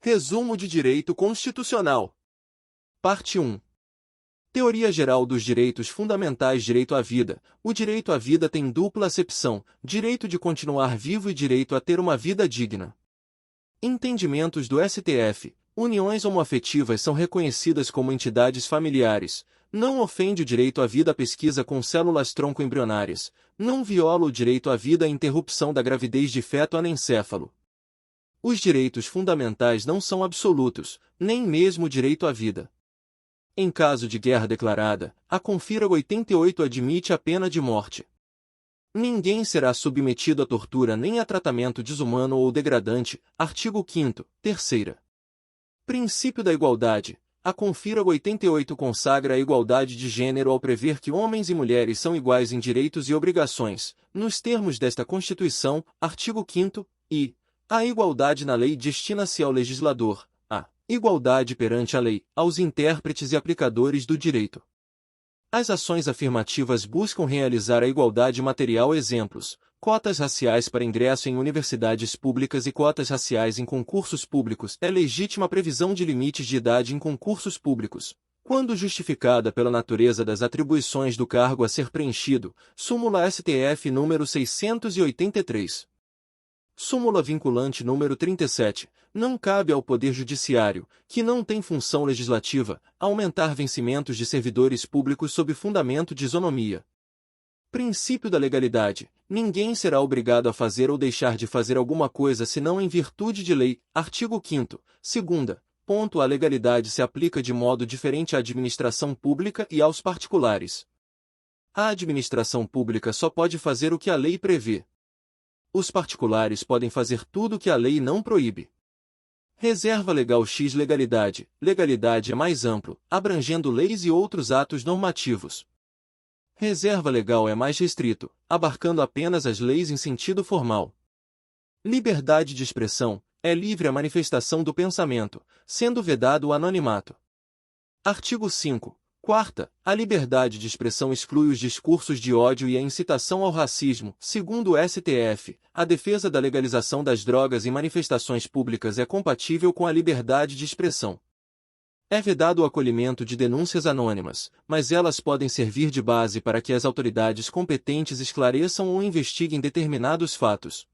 Resumo de Direito Constitucional. Parte 1. Teoria geral dos direitos fundamentais. Direito à vida. O direito à vida tem dupla acepção: direito de continuar vivo e direito a ter uma vida digna. Entendimentos do STF. Uniões homoafetivas são reconhecidas como entidades familiares. Não ofende o direito à vida. Pesquisa com células tronco embrionárias. Não viola o direito à vida. A interrupção da gravidez de feto anencéfalo. Os direitos fundamentais não são absolutos, nem mesmo o direito à vida. Em caso de guerra declarada, a Confira 88 admite a pena de morte. Ninguém será submetido a tortura nem a tratamento desumano ou degradante. Artigo 5º, 3ª. Princípio da igualdade. A Confira 88 consagra a igualdade de gênero ao prever que homens e mulheres são iguais em direitos e obrigações, nos termos desta Constituição. Artigo 5º, e a igualdade na lei destina-se ao legislador, a igualdade perante a lei, aos intérpretes e aplicadores do direito. As ações afirmativas buscam realizar a igualdade material. Exemplos: cotas raciais para ingresso em universidades públicas e cotas raciais em concursos públicos. É legítima a previsão de limites de idade em concursos públicos, quando justificada pela natureza das atribuições do cargo a ser preenchido. Súmula STF número 683. Súmula vinculante número 37. Não cabe ao Poder Judiciário, que não tem função legislativa, aumentar vencimentos de servidores públicos sob fundamento de isonomia. Princípio da legalidade. Ninguém será obrigado a fazer ou deixar de fazer alguma coisa senão em virtude de lei. Artigo 5º, 2ª. A legalidade se aplica de modo diferente à administração pública e aos particulares. A administração pública só pode fazer o que a lei prevê. Os particulares podem fazer tudo o que a lei não proíbe. Reserva legal. X legalidade. Legalidade é mais amplo, abrangendo leis e outros atos normativos. Reserva legal é mais restrito, abarcando apenas as leis em sentido formal. Liberdade de expressão. É livre a manifestação do pensamento, sendo vedado o anonimato. Artigo 5º. 4ª. A liberdade de expressão exclui os discursos de ódio e a incitação ao racismo. Segundo o STF, a defesa da legalização das drogas em manifestações públicas é compatível com a liberdade de expressão. É vedado o acolhimento de denúncias anônimas, mas elas podem servir de base para que as autoridades competentes esclareçam ou investiguem determinados fatos.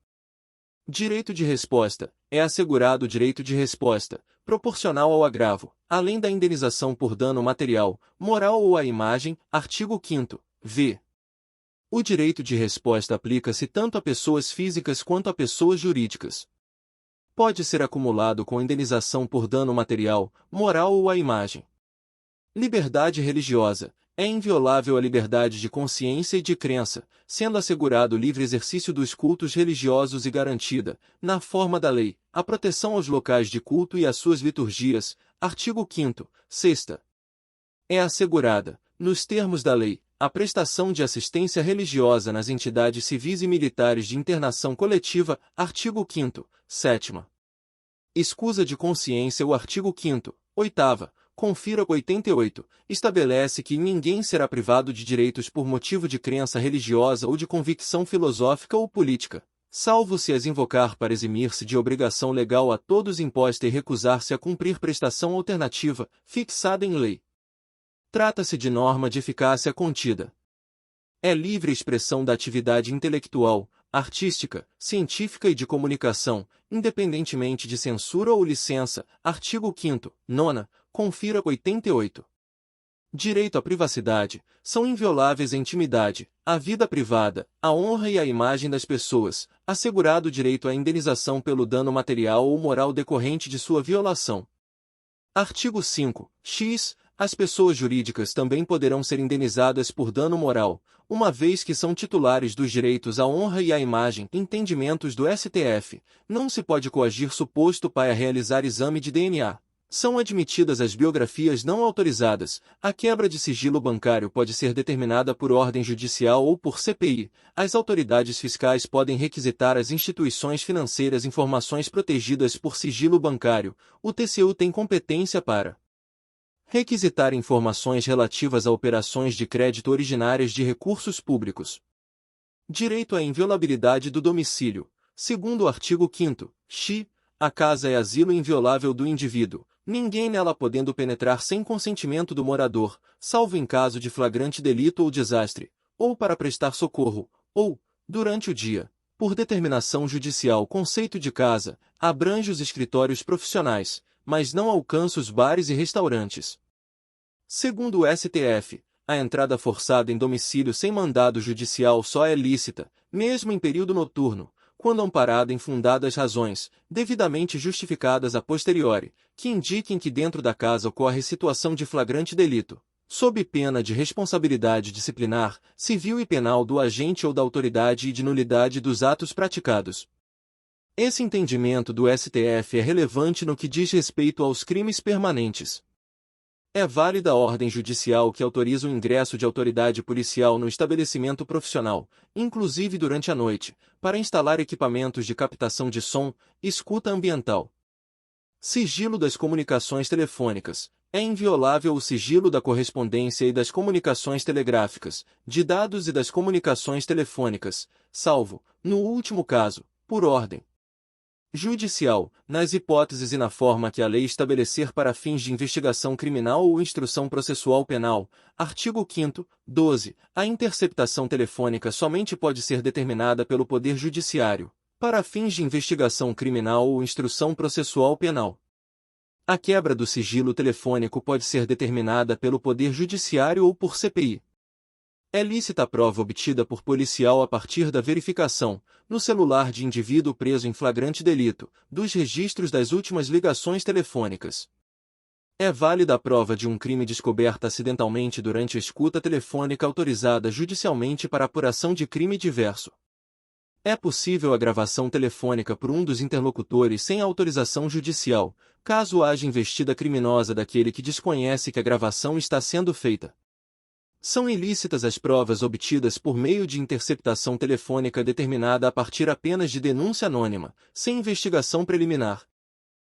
Direito de resposta. É assegurado o direito de resposta, proporcional ao agravo, além da indenização por dano material, moral ou à imagem. Artigo 5º, v. O direito de resposta aplica-se tanto a pessoas físicas quanto a pessoas jurídicas. Pode ser acumulado com indenização por dano material, moral ou à imagem. Liberdade religiosa. É inviolável a liberdade de consciência e de crença, sendo assegurado o livre exercício dos cultos religiosos e garantida, na forma da lei, a proteção aos locais de culto e às suas liturgias. Artigo 5º, 6ª. É assegurada, nos termos da lei, a prestação de assistência religiosa nas entidades civis e militares de internação coletiva. Artigo 5º, 7ª. Escusa de consciência. O artigo 5º, 8ª. Confira 88, estabelece que ninguém será privado de direitos por motivo de crença religiosa ou de convicção filosófica ou política, salvo se as invocar para eximir-se de obrigação legal a todos imposta e recusar-se a cumprir prestação alternativa, fixada em lei. Trata-se de norma de eficácia contida. É livre expressão da atividade intelectual, artística, científica e de comunicação, independentemente de censura ou licença. Artigo 5º, 9ª. Confira 88. Direito à privacidade. São invioláveis a intimidade, a vida privada, a honra e a imagem das pessoas, assegurado o direito à indenização pelo dano material ou moral decorrente de sua violação. Artigo 5. X. As pessoas jurídicas também poderão ser indenizadas por dano moral, uma vez que são titulares dos direitos à honra e à imagem. Entendimentos do STF. Não se pode coagir suposto pai a realizar exame de DNA. São admitidas as biografias não autorizadas. A quebra de sigilo bancário pode ser determinada por ordem judicial ou por CPI. As autoridades fiscais podem requisitar às instituições financeiras informações protegidas por sigilo bancário. O TCU tem competência para requisitar informações relativas a operações de crédito originárias de recursos públicos. Direito à inviolabilidade do domicílio. Segundo o artigo 5º, A casa é asilo inviolável do indivíduo, ninguém nela podendo penetrar sem consentimento do morador, salvo em caso de flagrante delito ou desastre, ou para prestar socorro, ou, durante o dia, por determinação judicial. O conceito de casa abrange os escritórios profissionais, mas não alcança os bares e restaurantes. Segundo o STF, a entrada forçada em domicílio sem mandado judicial só é lícita, mesmo em período noturno, quando amparada em fundadas razões, devidamente justificadas a posteriori, que indiquem que dentro da casa ocorre situação de flagrante delito, sob pena de responsabilidade disciplinar, civil e penal do agente ou da autoridade e de nulidade dos atos praticados. Esse entendimento do STF é relevante no que diz respeito aos crimes permanentes. É válida a ordem judicial que autoriza o ingresso de autoridade policial no estabelecimento profissional, inclusive durante a noite, para instalar equipamentos de captação de som, escuta ambiental. Sigilo das comunicações telefônicas. É inviolável o sigilo da correspondência e das comunicações telegráficas, de dados e das comunicações telefônicas, salvo, no último caso, por ordem judicial, nas hipóteses e na forma que a lei estabelecer para fins de investigação criminal ou instrução processual penal. Artigo 5º, 12. A interceptação telefônica somente pode ser determinada pelo Poder Judiciário, para fins de investigação criminal ou instrução processual penal. A quebra do sigilo telefônico pode ser determinada pelo Poder Judiciário ou por CPI. É lícita a prova obtida por policial a partir da verificação, no celular de indivíduo preso em flagrante delito, dos registros das últimas ligações telefônicas. É válida a prova de um crime descoberta acidentalmente durante a escuta telefônica autorizada judicialmente para apuração de crime diverso. É possível a gravação telefônica por um dos interlocutores sem autorização judicial, caso haja investida criminosa daquele que desconhece que a gravação está sendo feita. São ilícitas as provas obtidas por meio de interceptação telefônica determinada a partir apenas de denúncia anônima, sem investigação preliminar.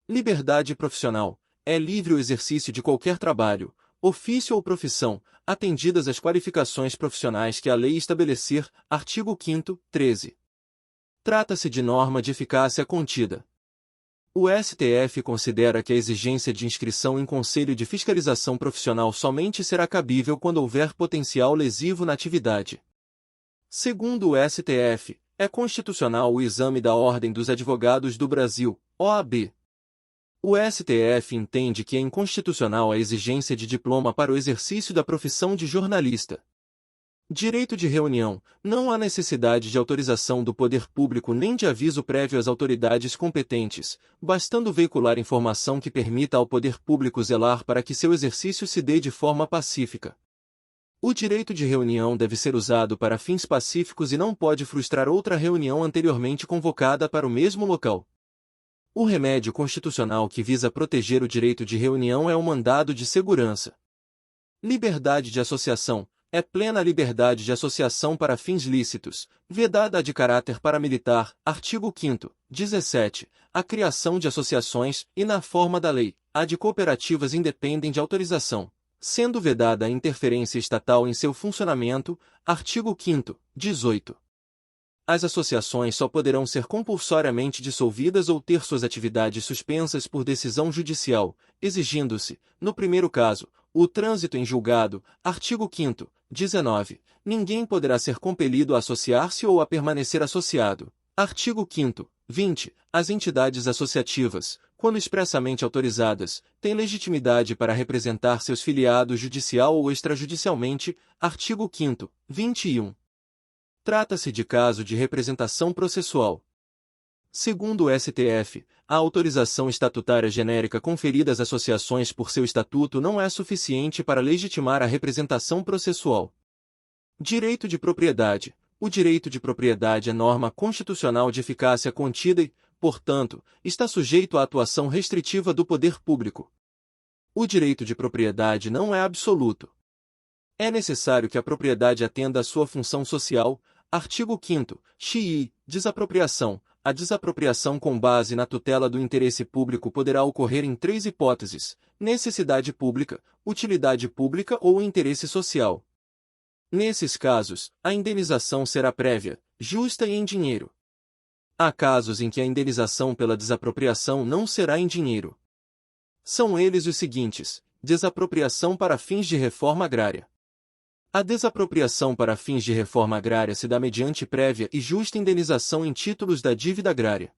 Liberdade profissional. É livre o exercício de qualquer trabalho, ofício ou profissão, atendidas as qualificações profissionais que a lei estabelecer. Artigo 5º, 13. Trata-se de norma de eficácia contida. O STF considera que a exigência de inscrição em Conselho de Fiscalização Profissional somente será cabível quando houver potencial lesivo na atividade. Segundo o STF, é constitucional o exame da Ordem dos Advogados do Brasil, OAB. O STF entende que é inconstitucional a exigência de diploma para o exercício da profissão de jornalista. Direito de reunião. Não há necessidade de autorização do poder público nem de aviso prévio às autoridades competentes, bastando veicular informação que permita ao poder público zelar para que seu exercício se dê de forma pacífica. O direito de reunião deve ser usado para fins pacíficos e não pode frustrar outra reunião anteriormente convocada para o mesmo local. O remédio constitucional que visa proteger o direito de reunião é o mandado de segurança. Liberdade de associação. É plena a liberdade de associação para fins lícitos, vedada a de caráter paramilitar. Artigo 5º, 17. A criação de associações, e na forma da lei, a de cooperativas independem de autorização, sendo vedada a interferência estatal em seu funcionamento. Artigo 5º, 18. As associações só poderão ser compulsoriamente dissolvidas ou ter suas atividades suspensas por decisão judicial, exigindo-se, no primeiro caso, o trânsito em julgado. Artigo 5º, 19. Ninguém poderá ser compelido a associar-se ou a permanecer associado. Artigo 5º, 20. As entidades associativas, quando expressamente autorizadas, têm legitimidade para representar seus filiados judicial ou extrajudicialmente. Artigo 5º, 21. Trata-se de caso de representação processual. Segundo o STF, a autorização estatutária genérica conferida às associações por seu estatuto não é suficiente para legitimar a representação processual. Direito de propriedade. O direito de propriedade é norma constitucional de eficácia contida e, portanto, está sujeito à atuação restritiva do poder público. O direito de propriedade não é absoluto. É necessário que a propriedade atenda à sua função social. Artigo 5º, xi. Desapropriação. A desapropriação com base na tutela do interesse público poderá ocorrer em 3 hipóteses: necessidade pública, utilidade pública ou interesse social. Nesses casos, a indenização será prévia, justa e em dinheiro. Há casos em que a indenização pela desapropriação não será em dinheiro. São eles os seguintes: desapropriação para fins de reforma agrária. A desapropriação para fins de reforma agrária se dá mediante prévia e justa indenização em títulos da dívida agrária.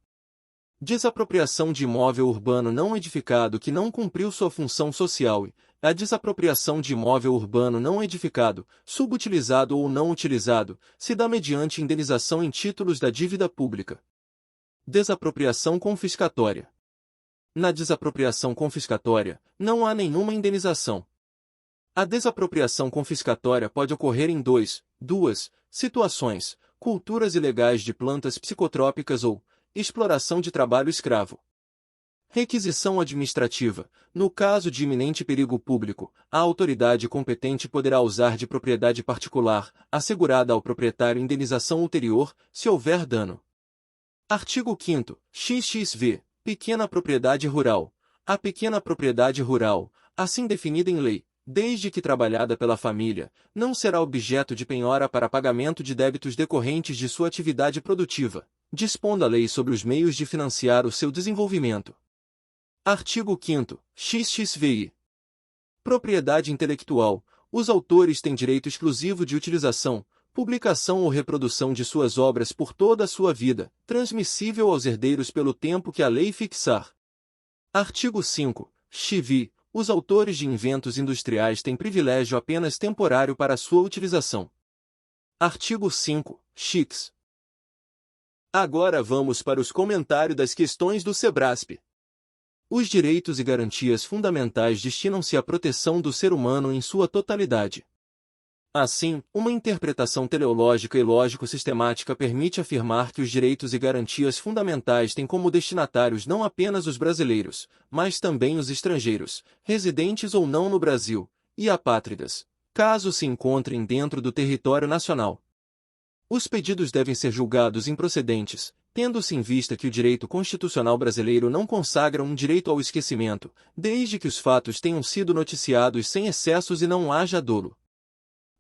Desapropriação de imóvel urbano não edificado que não cumpriu sua função social e a desapropriação de imóvel urbano não edificado, subutilizado ou não utilizado, se dá mediante indenização em títulos da dívida pública. Desapropriação confiscatória. Na desapropriação confiscatória, não há nenhuma indenização. A desapropriação confiscatória pode ocorrer em duas situações: culturas ilegais de plantas psicotrópicas ou exploração de trabalho escravo. Requisição administrativa. No caso de iminente perigo público, a autoridade competente poderá usar de propriedade particular, assegurada ao proprietário indenização ulterior, se houver dano. Artigo 5º, XXV. Pequena propriedade rural. A pequena propriedade rural, assim definida em lei, desde que trabalhada pela família, não será objeto de penhora para pagamento de débitos decorrentes de sua atividade produtiva, dispondo a lei sobre os meios de financiar o seu desenvolvimento. Artigo 5º, XXVI. Propriedade intelectual. Os autores têm direito exclusivo de utilização, publicação ou reprodução de suas obras por toda a sua vida, transmissível aos herdeiros pelo tempo que a lei fixar. Artigo 5, XV. Os autores de inventos industriais têm privilégio apenas temporário para sua utilização. Artigo 5, X. Agora vamos para os comentários das questões do SEBRASP. Os direitos e garantias fundamentais destinam-se à proteção do ser humano em sua totalidade. Assim, uma interpretação teleológica e lógico-sistemática permite afirmar que os direitos e garantias fundamentais têm como destinatários não apenas os brasileiros, mas também os estrangeiros, residentes ou não no Brasil, e apátridas, caso se encontrem dentro do território nacional. Os pedidos devem ser julgados improcedentes, tendo-se em vista que o direito constitucional brasileiro não consagra um direito ao esquecimento, desde que os fatos tenham sido noticiados sem excessos e não haja dolo.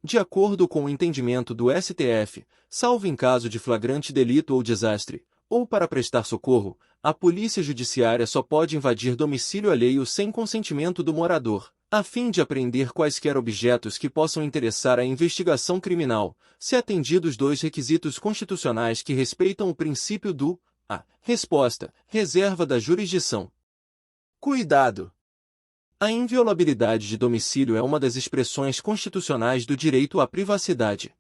De acordo com o entendimento do STF, salvo em caso de flagrante delito ou desastre, ou para prestar socorro, a polícia judiciária só pode invadir domicílio alheio sem consentimento do morador, a fim de apreender quaisquer objetos que possam interessar à investigação criminal, se atendidos dois requisitos constitucionais que respeitam o princípio do a. Resposta, reserva da jurisdição. Cuidado! A inviolabilidade de domicílio é uma das expressões constitucionais do direito à privacidade.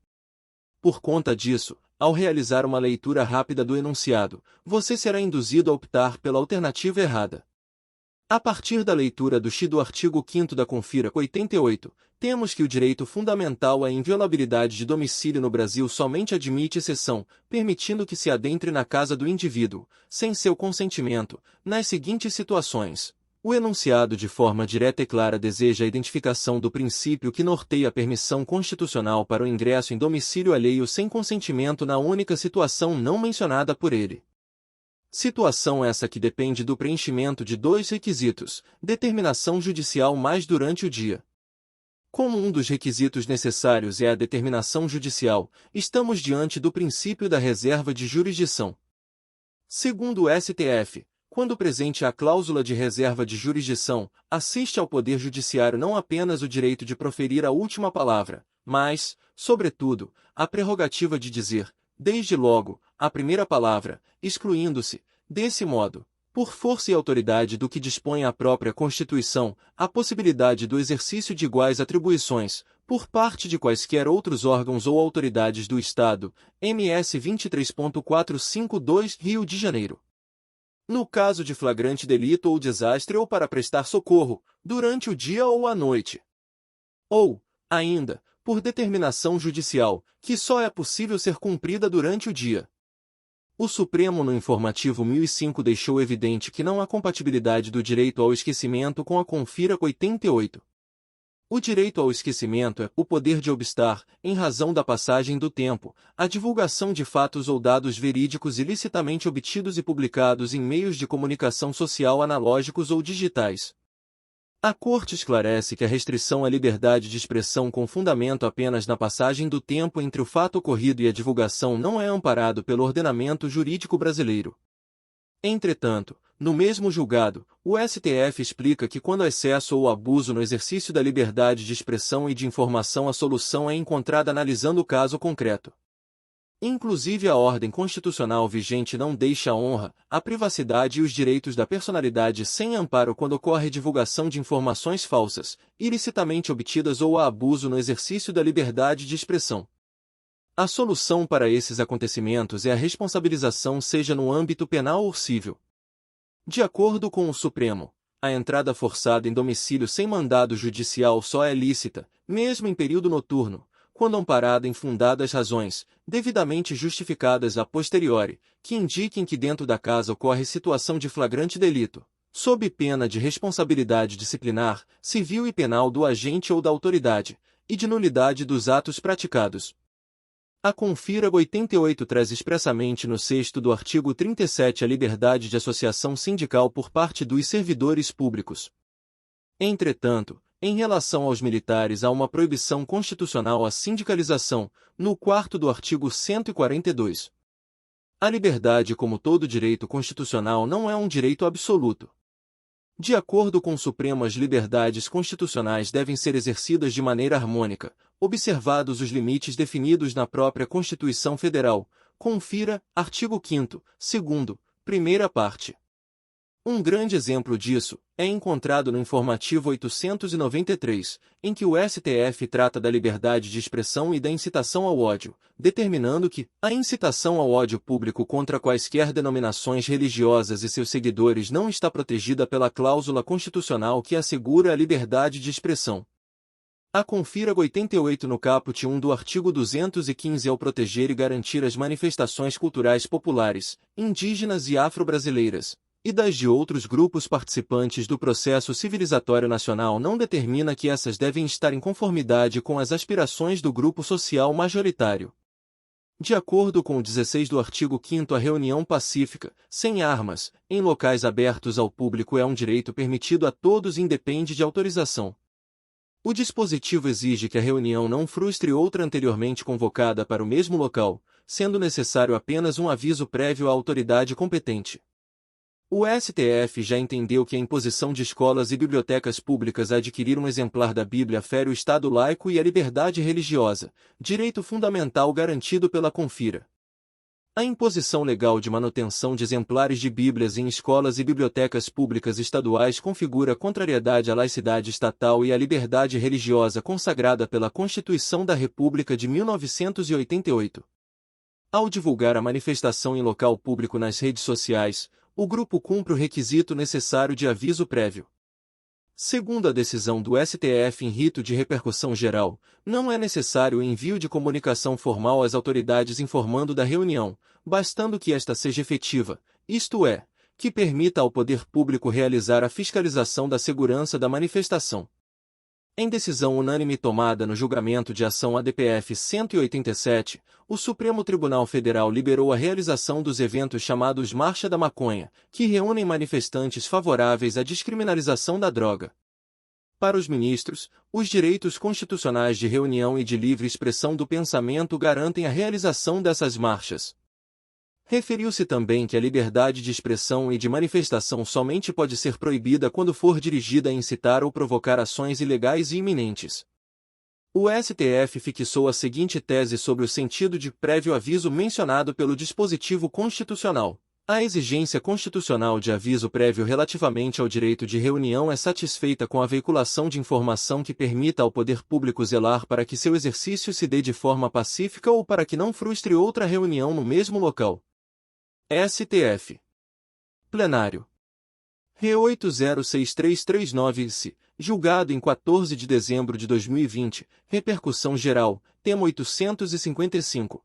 Por conta disso, ao realizar uma leitura rápida do enunciado, você será induzido a optar pela alternativa errada. A partir da leitura do artigo 5º da Confira 88, temos que o direito fundamental à inviolabilidade de domicílio no Brasil somente admite exceção, permitindo que se adentre na casa do indivíduo, sem seu consentimento, nas seguintes situações. O enunciado de forma direta e clara deseja a identificação do princípio que norteia a permissão constitucional para o ingresso em domicílio alheio sem consentimento na única situação não mencionada por ele. Situação essa que depende do preenchimento de dois requisitos, determinação judicial mais durante o dia. Como um dos requisitos necessários é a determinação judicial, estamos diante do princípio da reserva de jurisdição. Segundo o STF, quando presente a cláusula de reserva de jurisdição, assiste ao Poder Judiciário não apenas o direito de proferir a última palavra, mas, sobretudo, a prerrogativa de dizer, desde logo, a primeira palavra, excluindo-se, desse modo, por força e autoridade do que dispõe a própria Constituição, a possibilidade do exercício de iguais atribuições, por parte de quaisquer outros órgãos ou autoridades do Estado, MS 23.452, Rio de Janeiro. No caso de flagrante delito ou desastre ou para prestar socorro, durante o dia ou à noite. Ou, ainda, por determinação judicial, que só é possível ser cumprida durante o dia. O Supremo no informativo 1005 deixou evidente que não há compatibilidade do direito ao esquecimento com a Confira 88. O direito ao esquecimento é o poder de obstar, em razão da passagem do tempo, a divulgação de fatos ou dados verídicos ilicitamente obtidos e publicados em meios de comunicação social analógicos ou digitais. A Corte esclarece que a restrição à liberdade de expressão com fundamento apenas na passagem do tempo entre o fato ocorrido e a divulgação não é amparado pelo ordenamento jurídico brasileiro. Entretanto, no mesmo julgado, o STF explica que quando há excesso ou abuso no exercício da liberdade de expressão e de informação, a solução é encontrada analisando o caso concreto. Inclusive, a ordem constitucional vigente não deixa a honra, a privacidade e os direitos da personalidade sem amparo quando ocorre divulgação de informações falsas, ilicitamente obtidas ou há abuso no exercício da liberdade de expressão. A solução para esses acontecimentos é a responsabilização, seja no âmbito penal ou civil. De acordo com o Supremo, a entrada forçada em domicílio sem mandado judicial só é lícita, mesmo em período noturno, quando amparada em fundadas razões, devidamente justificadas a posteriori, que indiquem que dentro da casa ocorre situação de flagrante delito, sob pena de responsabilidade disciplinar, civil e penal do agente ou da autoridade, e de nulidade dos atos praticados. A Confira 88 traz expressamente no 6º do artigo 37 a liberdade de associação sindical por parte dos servidores públicos. Entretanto, em relação aos militares há uma proibição constitucional à sindicalização, no 4º do artigo 142. A liberdade, como todo direito constitucional, não é um direito absoluto. De acordo com o Supremo, as liberdades constitucionais devem ser exercidas de maneira harmônica, observados os limites definidos na própria Constituição Federal. Confira, artigo 5º, 2º, primeira parte. Um grande exemplo disso é encontrado no informativo 893, em que o STF trata da liberdade de expressão e da incitação ao ódio, determinando que a incitação ao ódio público contra quaisquer denominações religiosas e seus seguidores não está protegida pela cláusula constitucional que assegura a liberdade de expressão. A Confira 88 no caput 1 do artigo 215 ao proteger e garantir as manifestações culturais populares, indígenas e afro-brasileiras, e das de outros grupos participantes do processo civilizatório nacional, não determina que essas devem estar em conformidade com as aspirações do grupo social majoritário. De acordo com o 16 do artigo 5º, a reunião pacífica, sem armas, em locais abertos ao público é um direito permitido a todos e independe de autorização. O dispositivo exige que a reunião não frustre outra anteriormente convocada para o mesmo local, sendo necessário apenas um aviso prévio à autoridade competente. O STF já entendeu que a imposição de escolas e bibliotecas públicas a adquirir um exemplar da Bíblia fere o Estado laico e a liberdade religiosa, direito fundamental garantido pela Confira. A imposição legal de manutenção de exemplares de Bíblias em escolas e bibliotecas públicas estaduais configura contrariedade à laicidade estatal e à liberdade religiosa consagrada pela Constituição da República de 1988. Ao divulgar a manifestação em local público nas redes sociais, o grupo cumpre o requisito necessário de aviso prévio. Segundo a decisão do STF em rito de repercussão geral, não é necessário o envio de comunicação formal às autoridades informando da reunião, bastando que esta seja efetiva, isto é, que permita ao poder público realizar a fiscalização da segurança da manifestação. Em decisão unânime tomada no julgamento de ação ADPF 187, o Supremo Tribunal Federal liberou a realização dos eventos chamados Marcha da Maconha, que reúnem manifestantes favoráveis à descriminalização da droga. Para os ministros, os direitos constitucionais de reunião e de livre expressão do pensamento garantem a realização dessas marchas. Referiu-se também que a liberdade de expressão e de manifestação somente pode ser proibida quando for dirigida a incitar ou provocar ações ilegais e iminentes. O STF fixou a seguinte tese sobre o sentido de prévio aviso mencionado pelo dispositivo constitucional. A exigência constitucional de aviso prévio relativamente ao direito de reunião é satisfeita com a veiculação de informação que permita ao poder público zelar para que seu exercício se dê de forma pacífica ou para que não frustre outra reunião no mesmo local. STF. Plenário. Re 806339-se, julgado em 14 de dezembro de 2020, repercussão geral, tema 855.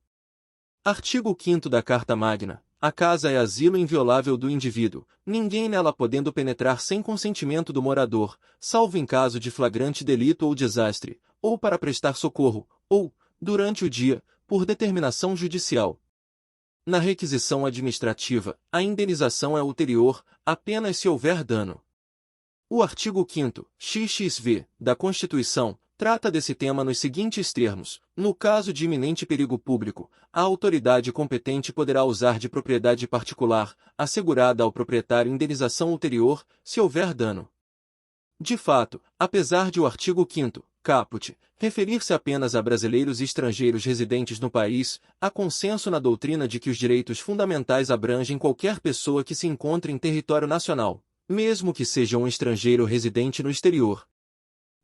Artigo 5º da Carta Magna. A casa é asilo inviolável do indivíduo, ninguém nela podendo penetrar sem consentimento do morador, salvo em caso de flagrante delito ou desastre, ou para prestar socorro, ou, durante o dia, por determinação judicial. Na requisição administrativa, a indenização é ulterior, apenas se houver dano. O artigo 5º, XXV, da Constituição, trata desse tema nos seguintes termos: no caso de iminente perigo público, a autoridade competente poderá usar de propriedade particular, assegurada ao proprietário indenização ulterior, se houver dano. De fato, apesar de o artigo 5º, caput, referir-se apenas a brasileiros e estrangeiros residentes no país, há consenso na doutrina de que os direitos fundamentais abrangem qualquer pessoa que se encontre em território nacional, mesmo que seja um estrangeiro residente no exterior.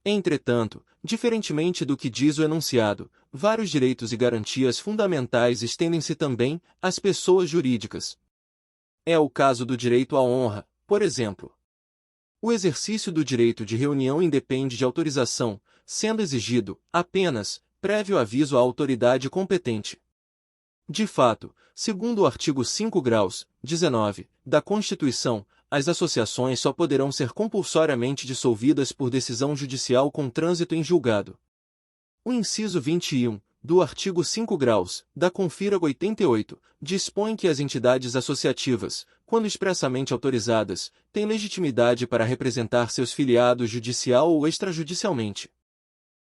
Entretanto, diferentemente do que diz o enunciado, vários direitos e garantias fundamentais estendem-se também às pessoas jurídicas. É o caso do direito à honra, por exemplo. O exercício do direito de reunião independe de autorização, sendo exigido, apenas, prévio aviso à autoridade competente. De fato, segundo o artigo 5 graus, 19, da Constituição, as associações só poderão ser compulsoriamente dissolvidas por decisão judicial com trânsito em julgado. O inciso 21, do artigo 5 graus, da Confira 88, dispõe que as entidades associativas, quando expressamente autorizadas, têm legitimidade para representar seus filiados judicial ou extrajudicialmente.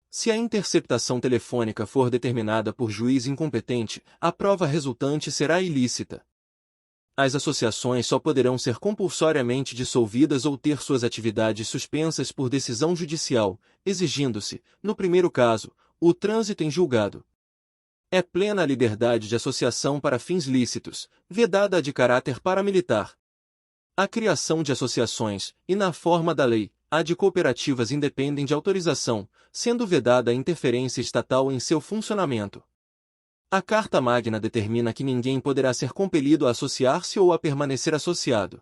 Se a interceptação telefônica for determinada por juiz incompetente, a prova resultante será ilícita. As associações só poderão ser compulsoriamente dissolvidas ou ter suas atividades suspensas por decisão judicial, exigindo-se, no primeiro caso, o trânsito em julgado. É plena a liberdade de associação para fins lícitos, vedada a de caráter paramilitar. A criação de associações, e na forma da lei, a de cooperativas independem de autorização, sendo vedada a interferência estatal em seu funcionamento. A Carta Magna determina que ninguém poderá ser compelido a associar-se ou a permanecer associado.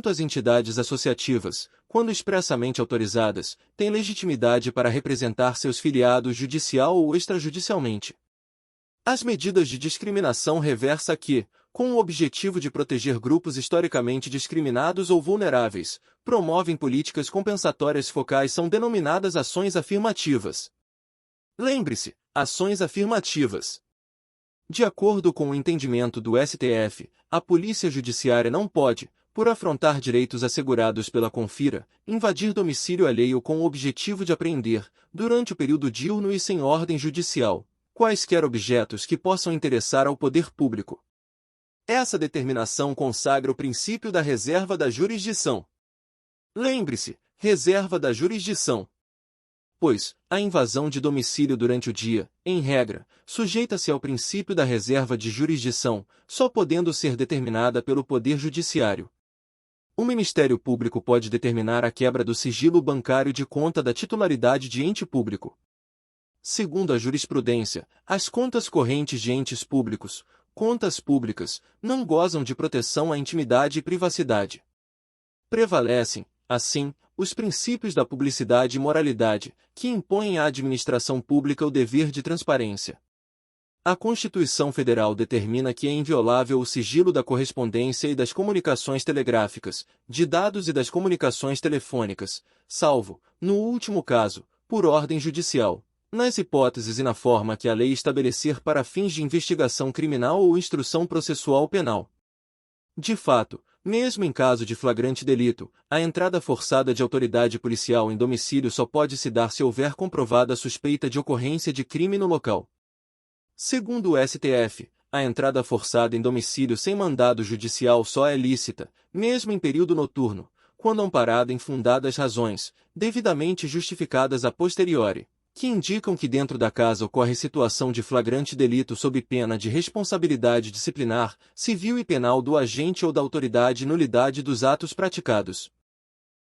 As entidades associativas, quando expressamente autorizadas, têm legitimidade para representar seus filiados judicial ou extrajudicialmente. As medidas de discriminação reversa que, com o objetivo de proteger grupos historicamente discriminados ou vulneráveis, promovem políticas compensatórias focais são denominadas ações afirmativas. Lembre-se, ações afirmativas. De acordo com o entendimento do STF, a Polícia Judiciária não pode, por afrontar direitos assegurados pela Confira, invadir domicílio alheio com o objetivo de apreender, durante o período diurno e sem ordem judicial, quaisquer objetos que possam interessar ao poder público. Essa determinação consagra o princípio da reserva da jurisdição. Lembre-se, reserva da jurisdição. Pois, a invasão de domicílio durante o dia, em regra, sujeita-se ao princípio da reserva de jurisdição, só podendo ser determinada pelo Poder Judiciário. O Ministério Público pode determinar a quebra do sigilo bancário de conta da titularidade de ente público. Segundo a jurisprudência, as contas correntes de entes públicos, contas públicas, não gozam de proteção à intimidade e privacidade. Prevalecem, assim, os princípios da publicidade e moralidade, que impõem à administração pública o dever de transparência. A Constituição Federal determina que é inviolável o sigilo da correspondência e das comunicações telegráficas, de dados e das comunicações telefônicas, salvo, no último caso, por ordem judicial, nas hipóteses e na forma que a lei estabelecer para fins de investigação criminal ou instrução processual penal. De fato, mesmo em caso de flagrante delito, a entrada forçada de autoridade policial em domicílio só pode se dar se houver comprovada a suspeita de ocorrência de crime no local. Segundo o STF, a entrada forçada em domicílio sem mandado judicial só é lícita, mesmo em período noturno, quando amparada em fundadas razões, devidamente justificadas a posteriori, que indicam que dentro da casa ocorre situação de flagrante delito sob pena de responsabilidade disciplinar, civil e penal do agente ou da autoridade e nulidade dos atos praticados.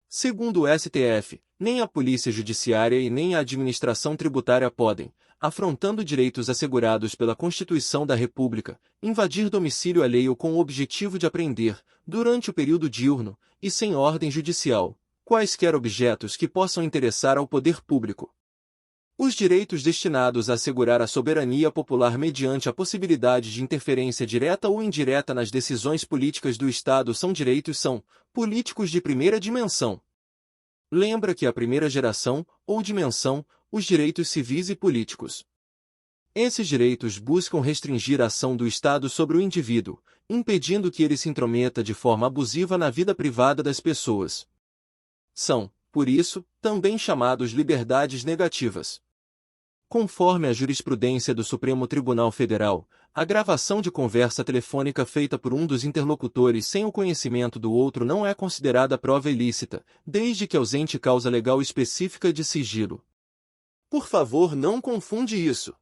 Segundo o STF, nem a Polícia Judiciária e nem a administração tributária podem, afrontando direitos assegurados pela Constituição da República, invadir domicílio alheio com o objetivo de apreender, durante o período diurno, e sem ordem judicial, quaisquer objetos que possam interessar ao poder público. Os direitos destinados a assegurar a soberania popular mediante a possibilidade de interferência direta ou indireta nas decisões políticas do Estado são políticos de primeira dimensão. Lembra que a primeira geração, ou dimensão, os direitos civis e políticos. Esses direitos buscam restringir a ação do Estado sobre o indivíduo, impedindo que ele se intrometa de forma abusiva na vida privada das pessoas. São, por isso, também chamados liberdades negativas. Conforme a jurisprudência do Supremo Tribunal Federal, a gravação de conversa telefônica feita por um dos interlocutores sem o conhecimento do outro não é considerada prova ilícita, desde que ausente causa legal específica de sigilo. Por favor, não confunde isso.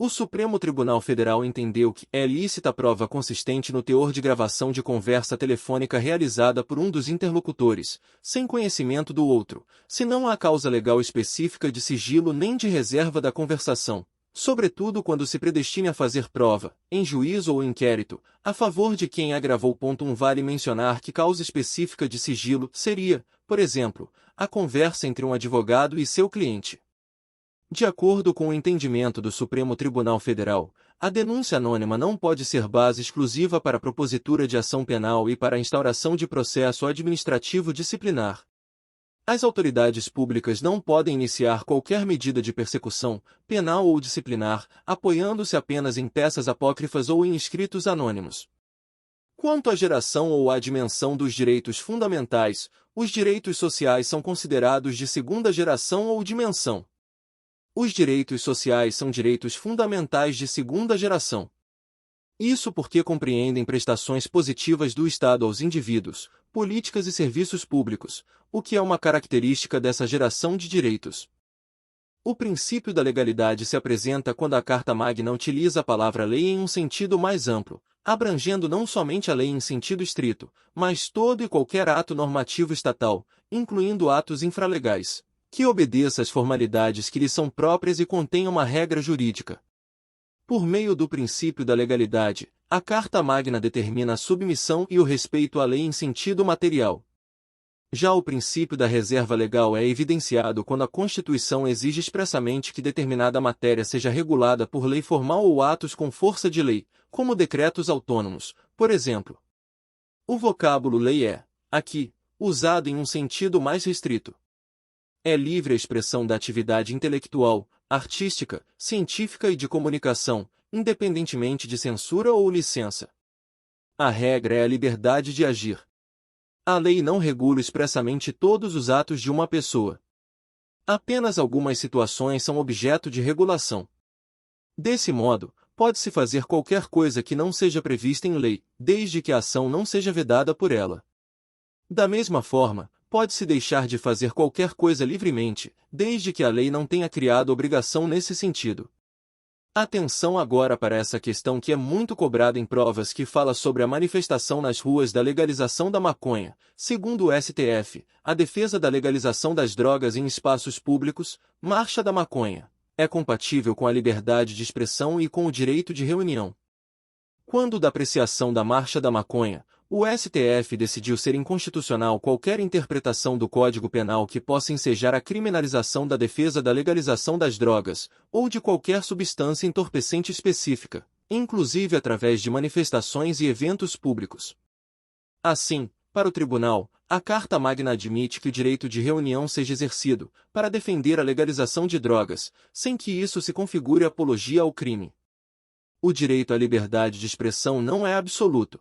O Supremo Tribunal Federal entendeu que é lícita a prova consistente no teor de gravação de conversa telefônica realizada por um dos interlocutores, sem conhecimento do outro, se não há causa legal específica de sigilo nem de reserva da conversação, sobretudo quando se predestine a fazer prova, em juízo ou inquérito, a favor de quem a gravou. Vale mencionar que causa específica de sigilo seria, por exemplo, a conversa entre um advogado e seu cliente. De acordo com o entendimento do Supremo Tribunal Federal, a denúncia anônima não pode ser base exclusiva para a propositura de ação penal e para a instauração de processo administrativo disciplinar. As autoridades públicas não podem iniciar qualquer medida de persecução, penal ou disciplinar, apoiando-se apenas em peças apócrifas ou em escritos anônimos. Quanto à geração ou à dimensão dos direitos fundamentais, os direitos sociais são considerados de segunda geração ou dimensão. Os direitos sociais são direitos fundamentais de segunda geração. Isso porque compreendem prestações positivas do Estado aos indivíduos, políticas e serviços públicos, o que é uma característica dessa geração de direitos. O princípio da legalidade se apresenta quando a Carta Magna utiliza a palavra lei em um sentido mais amplo, abrangendo não somente a lei em sentido estrito, mas todo e qualquer ato normativo estatal, incluindo atos infralegais, que obedeça às formalidades que lhe são próprias e contenha uma regra jurídica. Por meio do princípio da legalidade, a Carta Magna determina a submissão e o respeito à lei em sentido material. Já o princípio da reserva legal é evidenciado quando a Constituição exige expressamente que determinada matéria seja regulada por lei formal ou atos com força de lei, como decretos autônomos, por exemplo. O vocábulo lei é, aqui, usado em um sentido mais restrito. É livre a expressão da atividade intelectual, artística, científica e de comunicação, independentemente de censura ou licença. A regra é a liberdade de agir. A lei não regula expressamente todos os atos de uma pessoa. Apenas algumas situações são objeto de regulação. Desse modo, pode-se fazer qualquer coisa que não seja prevista em lei, desde que a ação não seja vedada por ela. Da mesma forma, pode-se deixar de fazer qualquer coisa livremente, desde que a lei não tenha criado obrigação nesse sentido. Atenção agora para essa questão que é muito cobrada em provas que fala sobre a manifestação nas ruas da legalização da maconha. Segundo o STF, a defesa da legalização das drogas em espaços públicos, Marcha da Maconha, é compatível com a liberdade de expressão e com o direito de reunião. Quando da apreciação da Marcha da Maconha, o STF decidiu ser inconstitucional qualquer interpretação do Código Penal que possa ensejar a criminalização da defesa da legalização das drogas, ou de qualquer substância entorpecente específica, inclusive através de manifestações e eventos públicos. Assim, para o tribunal, a Carta Magna admite que o direito de reunião seja exercido, para defender a legalização de drogas, sem que isso se configure apologia ao crime. O direito à liberdade de expressão não é absoluto.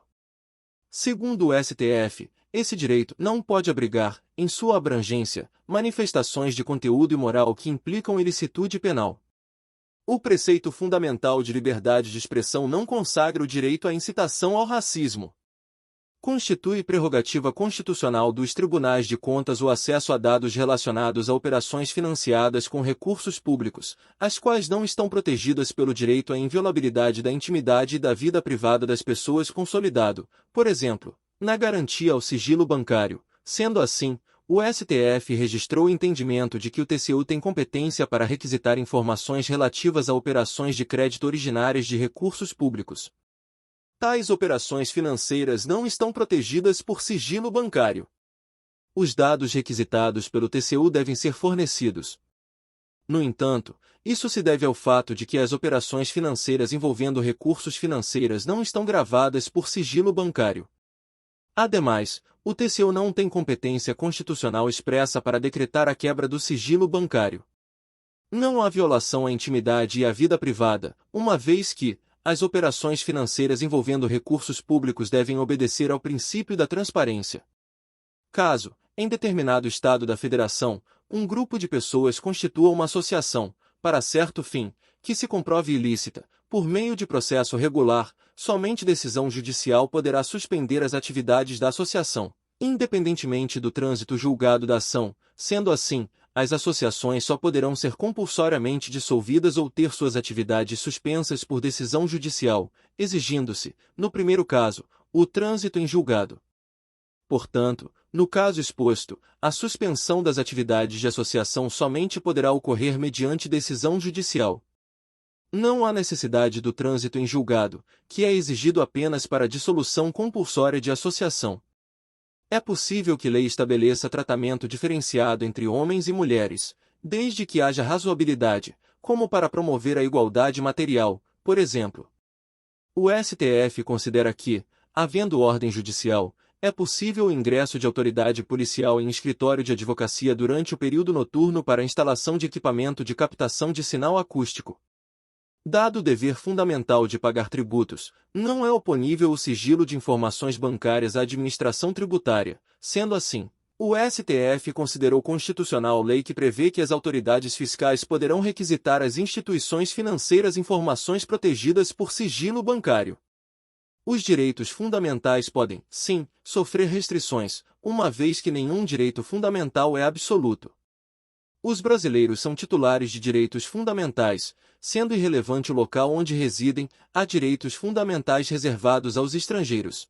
Segundo o STF, esse direito não pode abrigar, em sua abrangência, manifestações de conteúdo imoral que implicam ilicitude penal. O preceito fundamental de liberdade de expressão não consagra o direito à incitação ao racismo. Constitui prerrogativa constitucional dos tribunais de contas o acesso a dados relacionados a operações financiadas com recursos públicos, as quais não estão protegidas pelo direito à inviolabilidade da intimidade e da vida privada das pessoas consolidado, por exemplo, na garantia ao sigilo bancário. Sendo assim, o STF registrou o entendimento de que o TCU tem competência para requisitar informações relativas a operações de crédito originárias de recursos públicos. Tais operações financeiras não estão protegidas por sigilo bancário. Os dados requisitados pelo TCU devem ser fornecidos. No entanto, isso se deve ao fato de que as operações financeiras envolvendo recursos financeiros não estão gravadas por sigilo bancário. Ademais, o TCU não tem competência constitucional expressa para decretar a quebra do sigilo bancário. Não há violação à intimidade e à vida privada, uma vez que, as operações financeiras envolvendo recursos públicos devem obedecer ao princípio da transparência. Caso, Em determinado estado da federação, um grupo de pessoas constitua uma associação, para certo fim, que se comprove ilícita, por meio de processo regular, somente decisão judicial poderá suspender as atividades da associação, independentemente do trânsito julgado da ação. Sendo assim, as associações só poderão ser compulsoriamente dissolvidas ou ter suas atividades suspensas por decisão judicial, exigindo-se, no primeiro caso, o trânsito em julgado. Portanto, no caso exposto, a suspensão das atividades de associação somente poderá ocorrer mediante decisão judicial. Não há necessidade do trânsito em julgado, que é exigido apenas para a dissolução compulsória de associação. É possível que lei estabeleça tratamento diferenciado entre homens e mulheres, desde que haja razoabilidade, como para promover a igualdade material, por exemplo. O STF considera que, havendo ordem judicial, é possível o ingresso de autoridade policial em escritório de advocacia durante o período noturno para a instalação de equipamento de captação de sinal acústico. Dado o dever fundamental de pagar tributos, não é oponível o sigilo de informações bancárias à administração tributária. Sendo assim, o STF considerou constitucional lei que prevê que as autoridades fiscais poderão requisitar às instituições financeiras informações protegidas por sigilo bancário. Os direitos fundamentais podem, sim, sofrer restrições, uma vez que nenhum direito fundamental é absoluto. Os brasileiros são titulares de direitos fundamentais, sendo irrelevante o local onde residem, há direitos fundamentais reservados aos estrangeiros.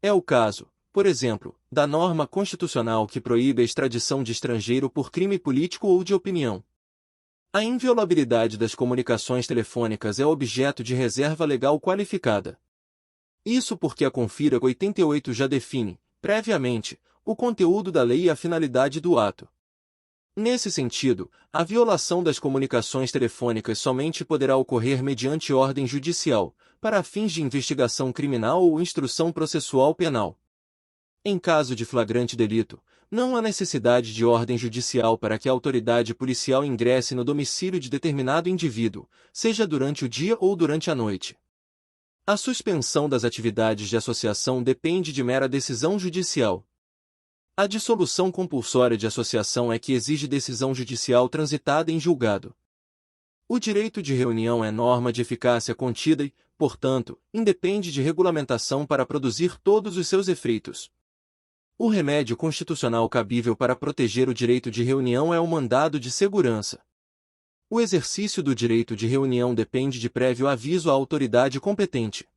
É o caso, por exemplo, da norma constitucional que proíbe a extradição de estrangeiro por crime político ou de opinião. A inviolabilidade das comunicações telefônicas é objeto de reserva legal qualificada. Isso porque a Confira 88 já define, previamente, o conteúdo da lei e a finalidade do ato. Nesse sentido, a violação das comunicações telefônicas somente poderá ocorrer mediante ordem judicial, para fins de investigação criminal ou instrução processual penal. Em caso de flagrante delito, não há necessidade de ordem judicial para que a autoridade policial ingresse no domicílio de determinado indivíduo, seja durante o dia ou durante a noite. A suspensão das atividades de associação depende de mera decisão judicial. A dissolução compulsória de associação é que exige decisão judicial transitada em julgado. O direito de reunião é norma de eficácia contida e, portanto, independe de regulamentação para produzir todos os seus efeitos. O remédio constitucional cabível para proteger o direito de reunião é o mandado de segurança. O exercício do direito de reunião depende de prévio aviso à autoridade competente.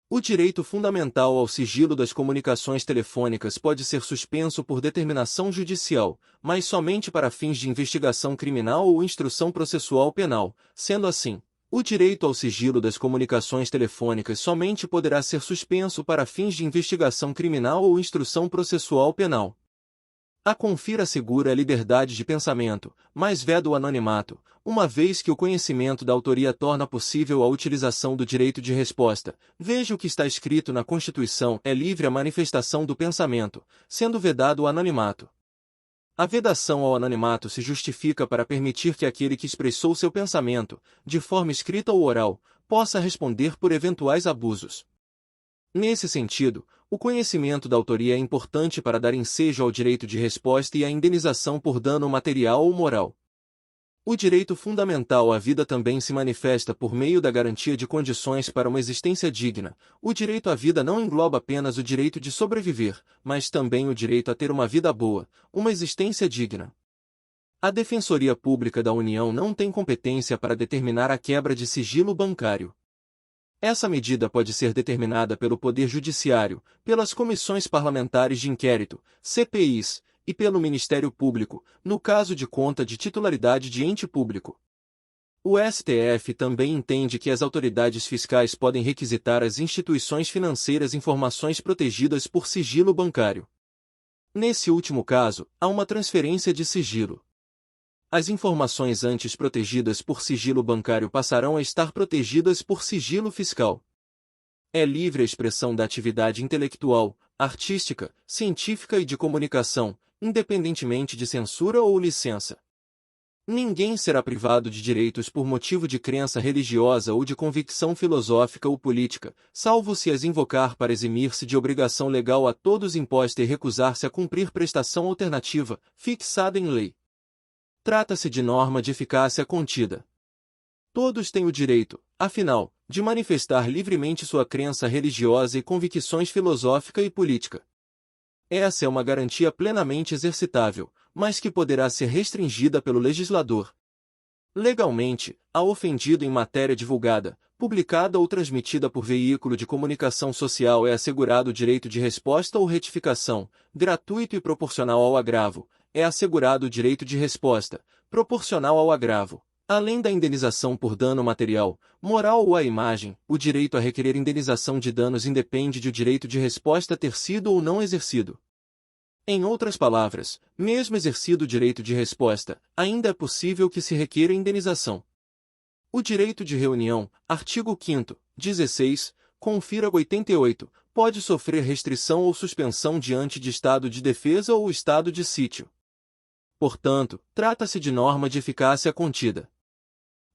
O direito fundamental ao sigilo das comunicações telefônicas pode ser suspenso por determinação judicial, mas somente para fins de investigação criminal ou instrução processual penal. Sendo assim, o direito ao sigilo das comunicações telefônicas somente poderá ser suspenso para fins de investigação criminal ou instrução processual penal. A Confira assegura a liberdade de pensamento, mas veda o anonimato, uma vez que o conhecimento da autoria torna possível a utilização do direito de resposta. Veja o que está escrito na Constituição: é livre a manifestação do pensamento, sendo vedado o anonimato. A vedação ao anonimato se justifica para permitir que aquele que expressou seu pensamento, de forma escrita ou oral, possa responder por eventuais abusos. Nesse sentido, o conhecimento da autoria é importante para dar ensejo ao direito de resposta e à indenização por dano material ou moral. O direito fundamental à vida também se manifesta por meio da garantia de condições para uma existência digna. O direito à vida não engloba apenas o direito de sobreviver, mas também o direito a ter uma vida boa, uma existência digna. A Defensoria Pública da União não tem competência para determinar a quebra de sigilo bancário. Essa medida pode ser determinada pelo Poder Judiciário, pelas comissões parlamentares de inquérito, CPIs, e pelo Ministério Público, no caso de conta de titularidade de ente público. O STF também entende que as autoridades fiscais podem requisitar às instituições financeiras informações protegidas por sigilo bancário. Nesse último caso, há uma transferência de sigilo. As informações antes protegidas por sigilo bancário passarão a estar protegidas por sigilo fiscal. É livre a expressão da atividade intelectual, artística, científica e de comunicação, independentemente de censura ou licença. Ninguém será privado de direitos por motivo de crença religiosa ou de convicção filosófica ou política, salvo se as invocar para eximir-se de obrigação legal a todos imposta e recusar-se a cumprir prestação alternativa, fixada em lei. Trata-se de norma de eficácia contida. Todos têm o direito, afinal, de manifestar livremente sua crença religiosa e convicções filosófica e política. Essa é uma garantia plenamente exercitável, mas que poderá ser restringida pelo legislador. Legalmente, ao ofendido em matéria divulgada, publicada ou transmitida por veículo de comunicação social é assegurado o direito de resposta ou retificação, gratuito e proporcional ao agravo, é assegurado o direito de resposta, proporcional ao agravo. Além da indenização por dano material, moral ou à imagem, o direito a requerer indenização de danos independe do direito de resposta ter sido ou não exercido. Em outras palavras, mesmo exercido o direito de resposta, ainda é possível que se requeira indenização. O direito de reunião, artigo 5º, 16, confira 88, pode sofrer restrição ou suspensão diante de estado de defesa ou estado de sítio. Portanto, trata-se de norma de eficácia contida.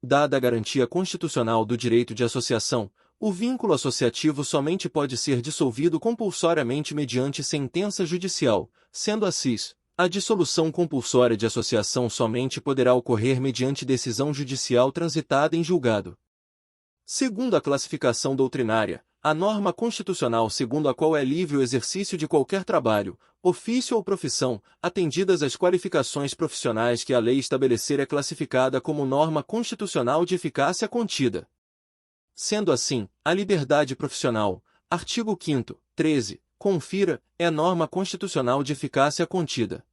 Dada a garantia constitucional do direito de associação, o vínculo associativo somente pode ser dissolvido compulsoriamente mediante sentença judicial, sendo assim, a dissolução compulsória de associação somente poderá ocorrer mediante decisão judicial transitada em julgado. Segundo a classificação doutrinária, a norma constitucional segundo a qual é livre o exercício de qualquer trabalho, ofício ou profissão, atendidas as qualificações profissionais que a lei estabelecer é classificada como norma constitucional de eficácia contida. Sendo assim, a liberdade profissional, artigo 5º, 13, confira, é norma constitucional de eficácia contida.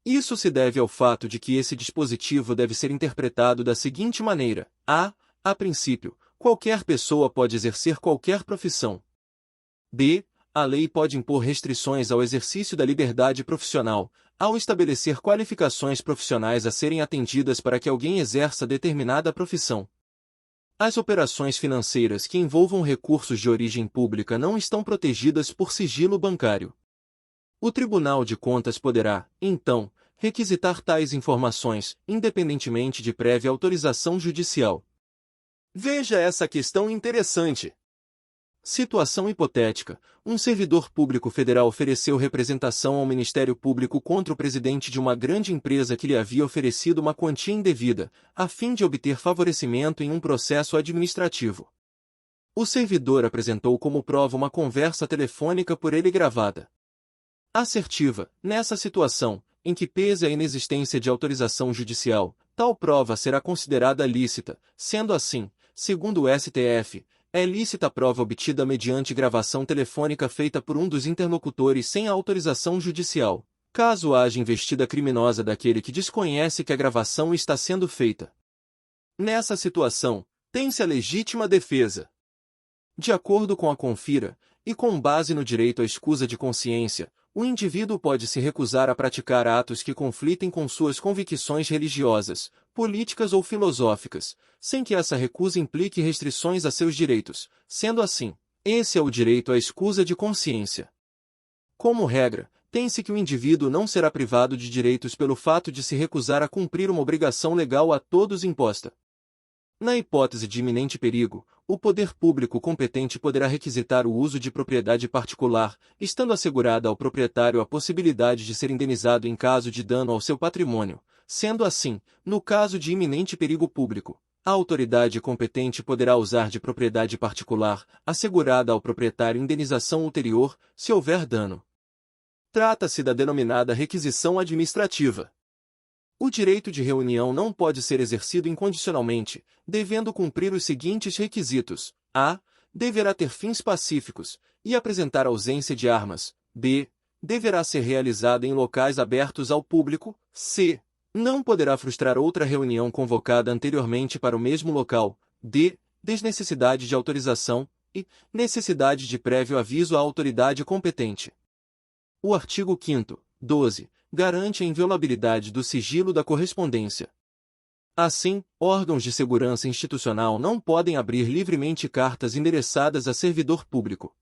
Isso se deve ao fato de que esse dispositivo deve ser interpretado da seguinte maneira: a princípio, qualquer pessoa pode exercer qualquer profissão. b. A lei pode impor restrições ao exercício da liberdade profissional, ao estabelecer qualificações profissionais a serem atendidas para que alguém exerça determinada profissão. As operações financeiras que envolvam recursos de origem pública não estão protegidas por sigilo bancário. O Tribunal de Contas poderá, então, requisitar tais informações, independentemente de prévia autorização judicial. Veja essa questão interessante. Situação hipotética: um servidor público federal ofereceu representação ao Ministério Público contra o presidente de uma grande empresa que lhe havia oferecido uma quantia indevida, a fim de obter favorecimento em um processo administrativo. O servidor apresentou como prova uma conversa telefônica por ele gravada. Assertiva: nessa situação, em que pese a inexistência de autorização judicial, tal prova será considerada lícita, sendo assim, segundo o STF, é lícita a prova obtida mediante gravação telefônica feita por um dos interlocutores sem a autorização judicial, caso haja investida criminosa daquele que desconhece que a gravação está sendo feita. Nessa situação, tem-se a legítima defesa. De acordo com a Confira, e com base no direito à escusa de consciência, o indivíduo pode se recusar a praticar atos que conflitem com suas convicções religiosas, políticas ou filosóficas, sem que essa recusa implique restrições a seus direitos. Sendo assim, esse é o direito à escusa de consciência. Como regra, tem-se que o indivíduo não será privado de direitos pelo fato de se recusar a cumprir uma obrigação legal a todos imposta. Na hipótese de iminente perigo, o poder público competente poderá requisitar o uso de propriedade particular, estando assegurada ao proprietário a possibilidade de ser indenizado em caso de dano ao seu patrimônio. Sendo assim, no caso de iminente perigo público, a autoridade competente poderá usar de propriedade particular, assegurada ao proprietário indenização ulterior, se houver dano. Trata-se da denominada requisição administrativa. O direito de reunião não pode ser exercido incondicionalmente, devendo cumprir os seguintes requisitos: a. Deverá ter fins pacíficos, e apresentar ausência de armas. b. Deverá ser realizada em locais abertos ao público. c. Não poderá frustrar outra reunião convocada anteriormente para o mesmo local. d. Desnecessidade de autorização. E. Necessidade de prévio aviso à autoridade competente. O artigo 5º, 12. Garante a inviolabilidade do sigilo da correspondência. Assim, órgãos de segurança institucional não podem abrir livremente cartas endereçadas a servidor público.